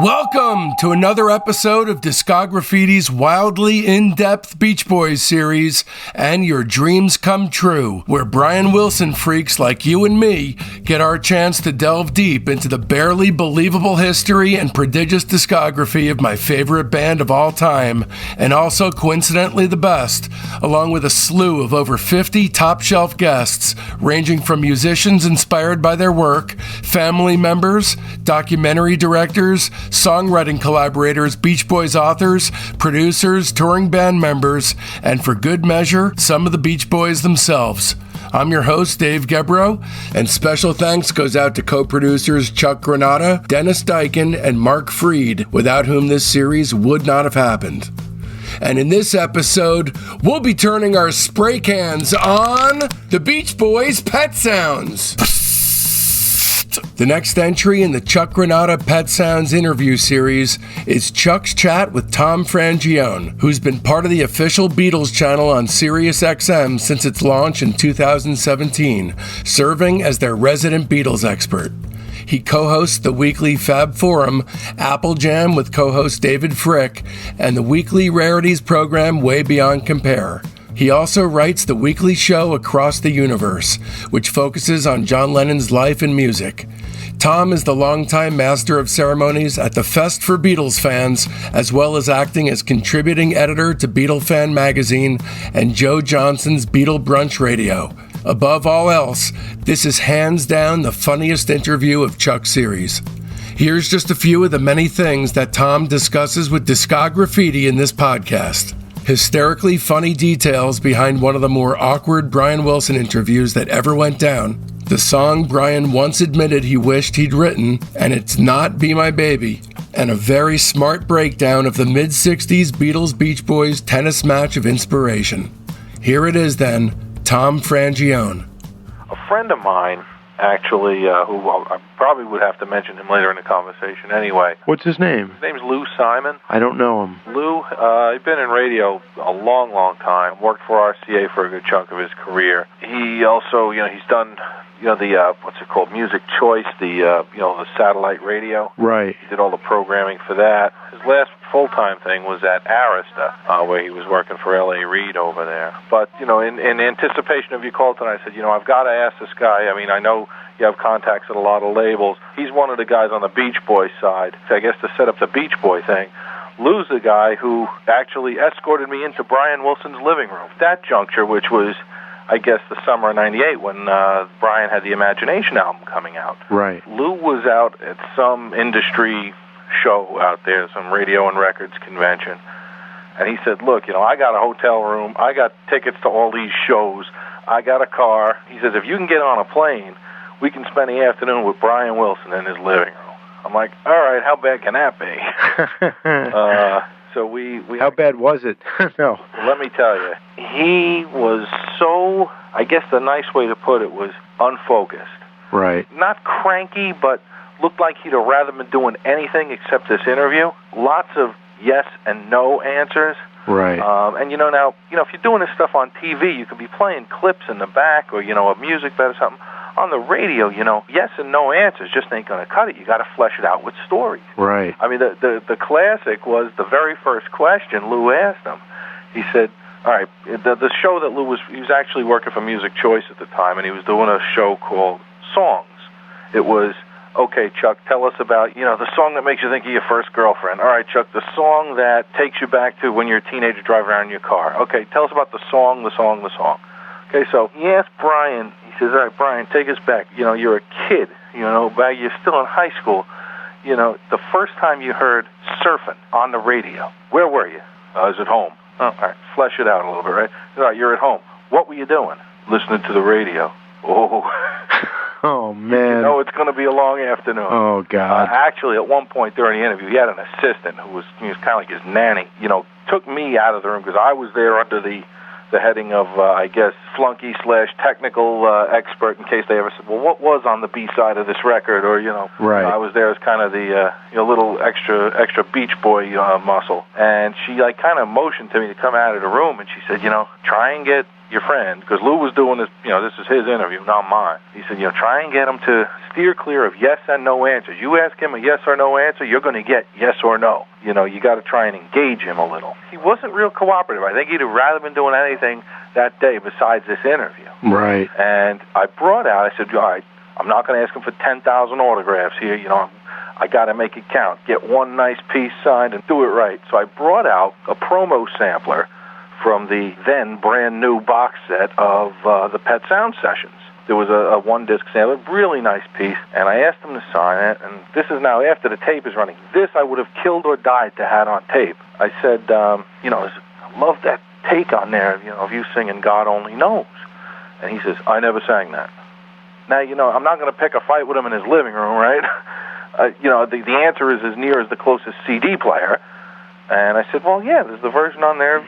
Welcome to another episode of Discograffiti's wildly in-depth Beach Boys series and Your Dreams Come True, where Brian Wilson freaks like you and me get our chance to delve deep into the barely believable history and prodigious discography of my favorite band of all time, and also coincidentally the best, along with a slew of over 50 top-shelf guests, ranging from musicians inspired by their work, family members, documentary directors, songwriting collaborators, Beach Boys authors, producers, touring band members, and for good measure, some of the Beach Boys themselves. I'm your host, Dave Gebrow, and special thanks goes out to co-producers Chuck Granata, Dennis Dyken, and Mark Freed, without whom this series would not have happened. And in this episode, we'll be turning our spray cans on the Beach Boys' Pet Sounds. The next entry in the Chuck Granata Pet Sounds interview series is Chuck's chat with Tom Frangione, who's been part of the official Beatles Channel on SiriusXM since its launch in 2017, serving as their resident Beatles expert. He co-hosts the weekly Fab Fourum, Apple Jam with co-host David Fricke, and the weekly Rarities program Way Beyond Compare. He also writes the weekly show Across the Universe, which focuses on John Lennon's life and music. Tom is the longtime master of ceremonies at the Fest For Beatles Fans, as well as acting as contributing editor to Beatlefan magazine and Joe Johnson's Beatle Brunch radio. Above all else, this is hands down the funniest interview of Chuck's series. Here's just a few of the many things that Tom discusses with Discograffiti in this podcast. Hysterically funny details behind one of the more awkward Brian Wilson interviews that ever went down, the song Brian once admitted he wished he'd written, and it's not Be My Baby, and a very smart breakdown of the mid-60s Beatles Beach Boys tennis match of inspiration. Here it is then, Tom Frangione. A friend of mine, actually, who I probably would have to mention him later in the conversation anyway. What's his name? His name's Lou Simon. I don't know him. Lou, he's been in radio a long, long time. Worked for RCA for a good chunk of his career. He also, he's done, the, what's it called, Music Choice, the satellite radio. Right. He did all the programming for that. His last full-time thing was at Arista, where he was working for L.A. Reid over there. But, in anticipation of your call tonight, I said, I've got to ask this guy. I mean, I know you have contacts at a lot of labels. He's one of the guys on the Beach Boy side, I guess, to set up the Beach Boy thing. Lou's the guy who actually escorted me into Brian Wilson's living room. That juncture, which was, I guess, the summer of '98 when Brian had the Imagination album coming out. Right. Lou was out at some industry show out there, some radio and records convention, and he said, look, I got a hotel room, I got tickets to all these shows, I got a car. He says, if you can get on a plane, we can spend the afternoon with Brian Wilson in his living room. I'm like, all right, how bad can that be? So we how bad was it? No. Let me tell you, he was so, I guess the nice way to put it was unfocused. Right. Not cranky, but looked like he'd have rather been doing anything except this interview. Lots of yes and no answers. Right. And now, if you're doing this stuff on TV, you could be playing clips in the back or, a music bed or something. On the radio, yes and no answers just ain't going to cut it. You got to flesh it out with stories. Right. I mean, the classic was the very first question Lou asked him. He said, all right, the show that Lou he was actually working for Music Choice at the time, and he was doing a show called Songs. It was, okay, Chuck, tell us about, the song that makes you think of your first girlfriend. All right, Chuck, the song that takes you back to when you're a teenager driving around in your car. Okay, tell us about the song. Okay, so he asked Brian, he says, all right, Brian, take us back. You're a kid, you're still in high school. The first time you heard surfing on the radio, where were you? I was at home. Oh, all right, flesh it out a little bit, right? All right, you're at home. What were you doing? Listening to the radio. Oh. Oh, man. It's going to be a long afternoon. Oh, God. Actually, at one point during the interview, he had an assistant who was kind of like his nanny, took me out of the room because I was there under the the heading of, I guess, flunky/technical expert, in case they ever said, well, what was on the B side of this record? Or, Right. I was there as kind of the little extra Beach Boy muscle. And she kind of motioned to me to come out of the room, and she said, try and get your friend, because Lou was doing this, this is his interview, not mine. He said, try and get him to steer clear of yes and no answers. You ask him a yes or no answer, you're going to get yes or no. You got to try and engage him a little. He wasn't real cooperative. I think he'd have rather been doing anything that day besides this interview. Right. And I brought out, I said, all right, I'm not going to ask him for 10,000 autographs here. I got to make it count. Get one nice piece signed and do it right. So I brought out a promo sampler from the then brand new box set of the Pet Sound Sessions. There was a one-disc sampler, really nice piece, and I asked him to sign it, and this is now after the tape is running. This I would have killed or died to have on tape. I said, I love that take on there, of you singing God Only Knows. And he says, I never sang that. Now, I'm not going to pick a fight with him in his living room, right? The answer is as near as the closest CD player. And I said, well, yeah, there's the version on there,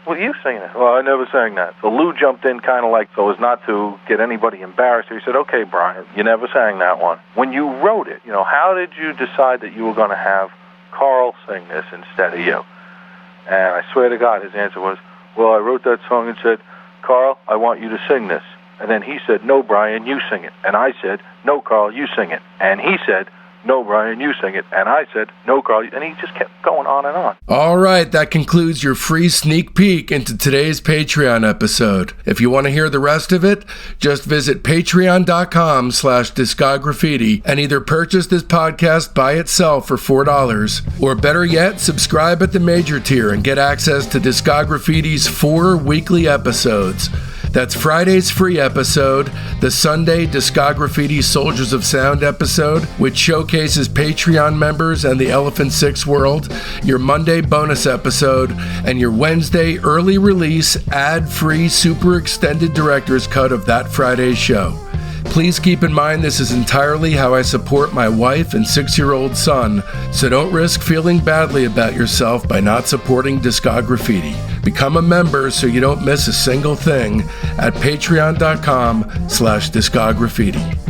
with you singing it. Well, I never sang that. So Lou jumped in kind of so as not to get anybody embarrassed. He said, okay, Brian, you never sang that one. When you wrote it, how did you decide that you were going to have Carl sing this instead of you? And I swear to God, his answer was, well, I wrote that song and said, Carl, I want you to sing this. And then he said, no, Brian, you sing it. And I said, no, Carl, you sing it. And he said, no, Brian, you sing it. And I said, no, Carl. And he just kept going on and on. All right, that concludes your free sneak peek into today's Patreon episode. If you want to hear the rest of it, just visit patreon.com/discograffiti and either purchase this podcast by itself for $4, or better yet, subscribe at the major tier and get access to Discograffiti's 4 weekly episodes. That's Friday's free episode, the Sunday Discograffiti Soldiers of Sound episode, which showcases Patreon members and the Elephant Six world, your Monday bonus episode, and your Wednesday early release ad-free super extended director's cut of that Friday's show. Please keep in mind this is entirely how I support my wife and 6-year-old son, so don't risk feeling badly about yourself by not supporting Discograffiti. Become a member so you don't miss a single thing at patreon.com/discograffiti.